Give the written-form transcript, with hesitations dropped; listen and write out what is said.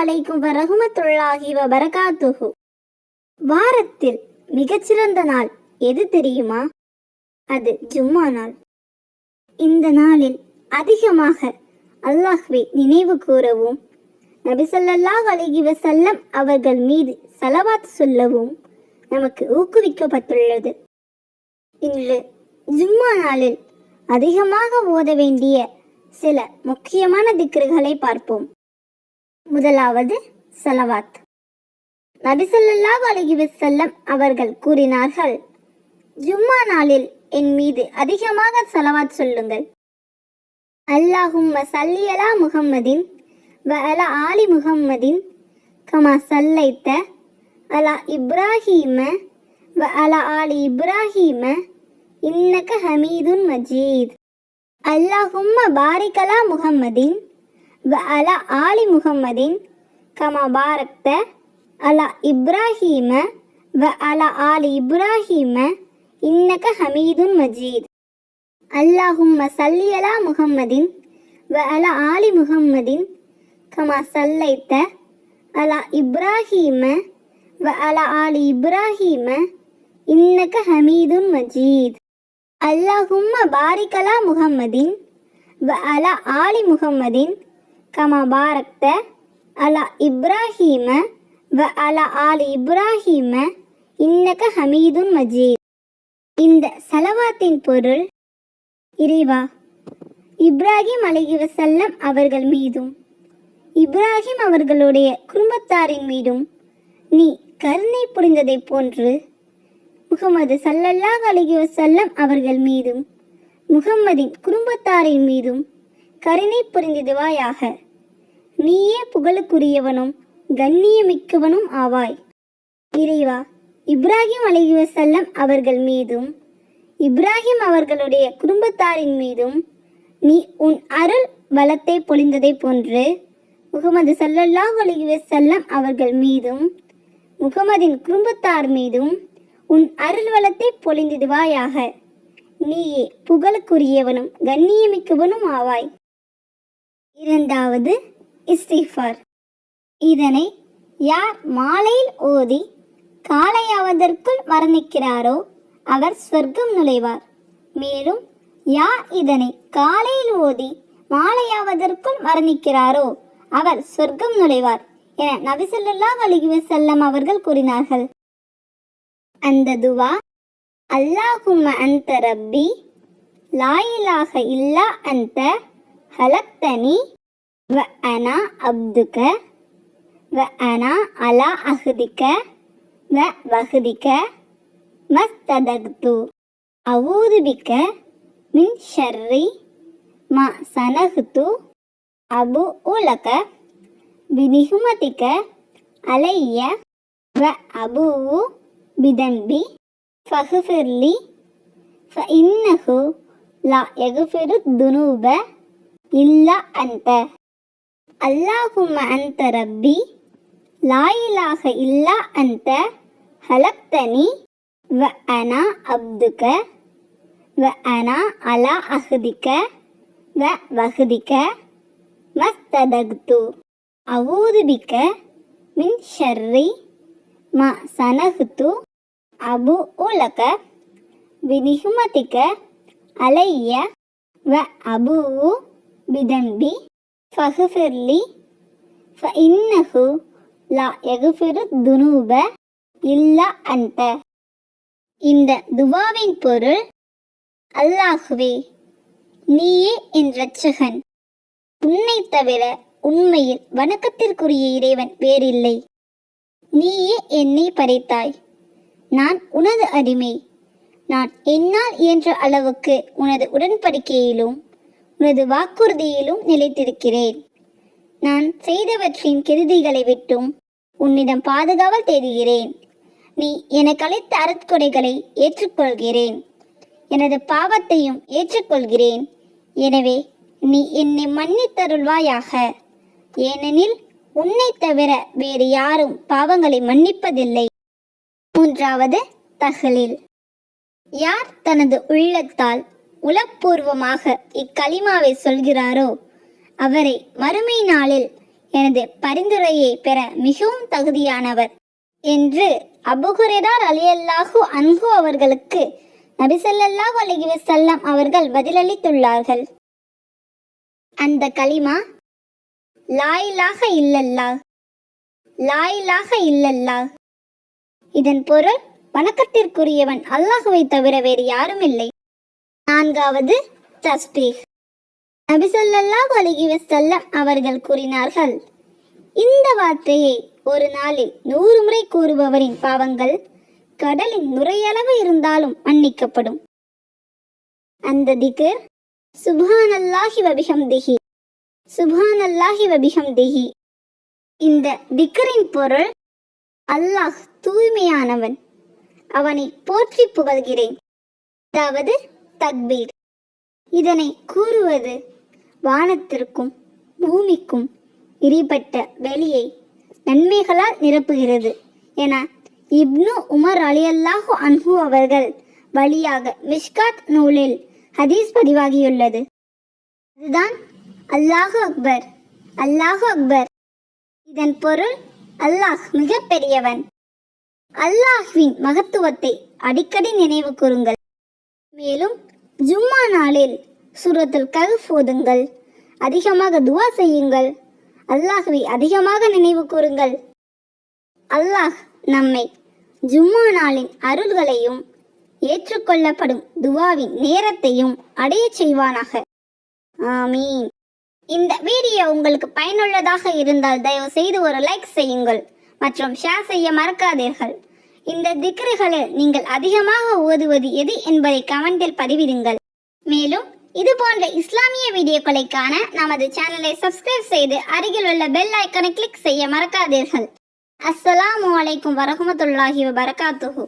அலைக்கும் வரஹ்மத்துல்லாஹி வபரகாத்துஹு. வாரத்தில் மிகச்சிறந்த நாள் எது தெரியுமா? அது ஜும்மா நாள். இந்த நாளில் அதிகமாக அல்லாஹ்வை நினைவு கூறவும், நபி ஸல்லல்லாஹு அலைஹி வஸல்லம் அவர்கள் மீது ஸலவாத் சொல்லவும் நமக்கு ஊக்குவிக்கப்பட்டுள்ளது. இன்று ஜும்மா நாளில் அதிகமாக ஓத வேண்டிய சில முக்கியமான திக்ருகளை பார்ப்போம். முதலாவது ஸலவாத். நபி ஸல்லல்லாஹு அலைஹி வஸல்லம் அவர்கள் கூறினார்கள், ஜும்மா நாளில் என் மீது அதிகமாக ஸலவாத் சொல்லுங்கள். அல்லாஹும்ம ஸல்லி அலா முஹம்மதின் வ அலா ஆலி முஹம்மதின் கமா ஸல்லைத அலா இப்ராஹீம வ அலா ஆலி இப்ராஹீம இன்னக ஹமீதுன் மஜீத். அல்லாஹும்ம பாரிக் அலா முஹம்மதின் வ அலா ஆலி முஹம்மதின் கமா பாரக்த அலா இப்ராஹீம வ அலா ஆலி இப்ராஹீம இன்னக ஹமீதுன் மஜீத். அல்லாஹும்ம ஸல்லி அலா முஹம்மதின் வ அலா ஆலி முஹம்மதின் கமா ஸல்லைத அலா இப்ராஹீம வ அலா ஆலி இப்ராஹீம இன்னக ஹமீதுன் மஜீத். அல்லாஹும்ம பாரிக் அலா முஹம்மதின் வ அலா ஆலி முஹம்மதின் கமா பாரக்த அலா இப்ராஹீம வ அலா ஆலி இப்ராஹீம இன்னக ஹமீதுன் மஜீத். இந்த ஸலவாத்தின் பொருள், இறைவா, இப்ராஹிம் அலைஹி வஸல்லம் அவர்கள் மீதும் இப்ராஹிம் அவர்களுடைய குடும்பத்தாரின் மீதும் நீ கருணை புரிந்ததை போன்று முஹம்மது ஸல்லல்லாஹு அலைஹி வஸல்லம் அவர்கள் மீதும் முஹம்மதின் குடும்பத்தாரின் மீதும் கருணை புரிந்திடுவாயாக. நீயே புகழுக்குரியவனும் கண்ணியமிக்கவனும் ஆவாய். இறைவா, இப்ராஹிம் அலைஹி வஸல்லம் அவர்கள் மீதும் இப்ராஹிம் அவர்களுடைய குடும்பத்தாரின் மீதும் நீ உன் அருள் வளத்தை பொழிந்ததை போன்று முஹம்மது ஸல்லல்லாஹு அலைஹி வஸல்லம் அவர்கள் மீதும் முஹம்மதின் குடும்பத்தார் மீதும் உன் அருள் வளத்தை பொழிந்திடுவாயாக. நீயே புகழுக்குரியவனும் கண்ணியமிக்கவனும் ஆவாய். இரண்டாவது இஸ்திஃபார். இதனை யார் மாலையில் ஓதி காலையாவதற்குள் மரணிக்கிறாரோ அவர் சொர்க்கம் நுழைவார். மேலும் யார் இதனை காலையில் ஓதி மாலையாவதற்குள் மரணிக்கிறாரோ அவர் சொர்க்கம் நுழைவார் என நபி ஸல்லல்லாஹு அலைஹி வஸல்லம் அவர்கள் கூறினார்கள். அந்த துவா, அல்லாஹும்ம அன்த ரப்பி லா இலாஹ இல்லா அன்த ஹலக்தனி வ அனா அப்துக வ அனா அலா அஹ்திக வ வஹ்திக மஸ்ததக்து அஊது பிக மின் ஷர்ரி மா சனஹ்து அபு உலக பினிஹுமதிக அலைய வ அபூவு பிதன்பி ஃபஹ்ஃபிர்லி ஃபஇன்னஹு லா யக்ஃபிரு துனூப இல்லா அன்த. அல்லாஹும்ம அன்த ரப்பி லா இலாஹ இல்லா அன்த ஹலக்தனி வ அனா அப்துக வ அனா அலா அஹ்திக வ வஹ்திக மஸ்ததக்து அஊது பிக மின் ஷர்ரி மா சனஹ்து அபு உலக பினிஹுமதிக அலைய வ அபூவு பிதன்பி ஃபஹ்ஃபிர்லி ஃபஇன்னஹு லா யக்ஃபிரு துனூப இல்லா அன்த. இந்த துவாவின் பொருள், அல்லாஹ்வே, நீயே என் இரட்சகன். உன்னை தவிர உண்மையில் வணக்கத்திற்குரிய இறைவன் வேறில்லை. நீயே என்னை படைத்தாய். நான் உனது அடிமை. நான் என்னால் இயன்ற அளவுக்கு உனது உடன்படிக்கையிலும் உனது வாக்குறுதியிலும் நிலைத்திருக்கிறேன். நான் செய்தவற்றின் கெடுதிகளை விட்டும் உன்னிடம் பாதுகாவல் தேடுகிறேன். நீ எனக்கு அளித்த அருட்கொடைகளை ஏற்றுக்கொள்கிறேன். எனது பாவத்தையும் ஏற்றுக்கொள்கிறேன். எனவே நீ என்னை மன்னித்தருள்வாயாக. ஏனெனில் உன்னை தவிர வேறு யாரும் பாவங்களை மன்னிப்பதில்லை. மூன்றாவது தஹ்லீல். யார் தனது உள்ளத்தால் உளப்பூர்வமாக இக்கலிமாவை சொல்கிறாரோ அவரை மறுமை நாளில் எனது பரிந்துரையை பெற மிகவும் தகுதியானவர் என்று அபூ ஹுரைரா ரலியல்லாஹு அன்ஹு அவர்களுக்கு நபி ஸல்லல்லாஹு அலைஹி வஸல்லம் அவர்கள் பதிலளித்துள்ளார்கள். அந்த கலிமா லா இலாஹ இல்லல்லாஹ், லா இலாஹ இல்லல்லாஹ். இதன் பொருள் வணக்கத்திற்குரியவன் அல்லாஹ்வை தவிர வேறு யாரும் இல்லை. 4வது தஸ்பீஹ். நபி ஸல்லல்லாஹு அலைஹி வஸல்லம் அவர்கள் கூறினார்கள், இந்த வார்த்தையை ஒரு நாளில் 100 முறை கூறுபவரின் பாவங்கள் கடலின் நுரையளவு இருந்தாலும் மன்னிக்கப்படும். அந்த திக்ர் சுப்ஹானல்லாஹி வபிஹம்திஹி, சுப்ஹானல்லாஹி வபிஹம்திஹி. இந்த திக்ரின் பொருள் அல்லாஹ் தூய்மையானவன், அவனை போற்றி புகழ்கிறேன். அதாவது தக்பீர். இதனை கூறுவது வானத்திற்கும் பூமிக்கும் இடைப்பட்ட வெளியை நன்மைகளால் நிரப்புகிறது என இப்னு உமர் ரலியல்லாஹு அன்ஹு அவர்கள் வழியாக மிஷ்காத் நூலில் ஹதீஸ் பதிவாகியுள்ளது. அதுதான் அல்லாஹு அக்பர், அல்லாஹு அக்பர். இதன் பொருள் அல்லாஹ் மிக பெரியவன். அல்லாஹ்வின் மகத்துவத்தை அடிக்கடி நினைவு கூறுங்கள். மேலும் ஜும்மா நாளில் சூரத்துல் கஹ்ஃப் ஓதுங்கள், அதிகமாக துவா செய்யுங்கள், அல்லாஹ்வை அதிகமாக நினைவு கூறுங்கள். அல்லாஹ் நம்மை ஜும்மா நாளின் அருள்களையும் ஏற்றுக்கொள்ளப்படும் துவாவின் நேரத்தையும் அடைய செய்வானாக. ஆமீன். இந்த வீடியோ உங்களுக்கு பயனுள்ளதாக இருந்தால் தயவு செய்து ஒரு லைக் செய்யுங்கள் மற்றும் ஷேர் செய்ய மறக்காதீர்கள். இந்த திக்ருகளில் நீங்கள் அதிகமாக ஓதுவது எது என்பதை கமெண்டில் பதிவிடுங்கள். மேலும் இது போன்ற இஸ்லாமிய வீடியோக்களை காண நமது சேனலை சப்ஸ்கிரைப் செய்து அருகில் உள்ள பெல் ஐக்கனை கிளிக் செய்ய மறக்காதீர்கள். அஸ்ஸலாமு அலைக்கும் வரஹ்மத்துல்லாஹி வபரகாத்துஹு.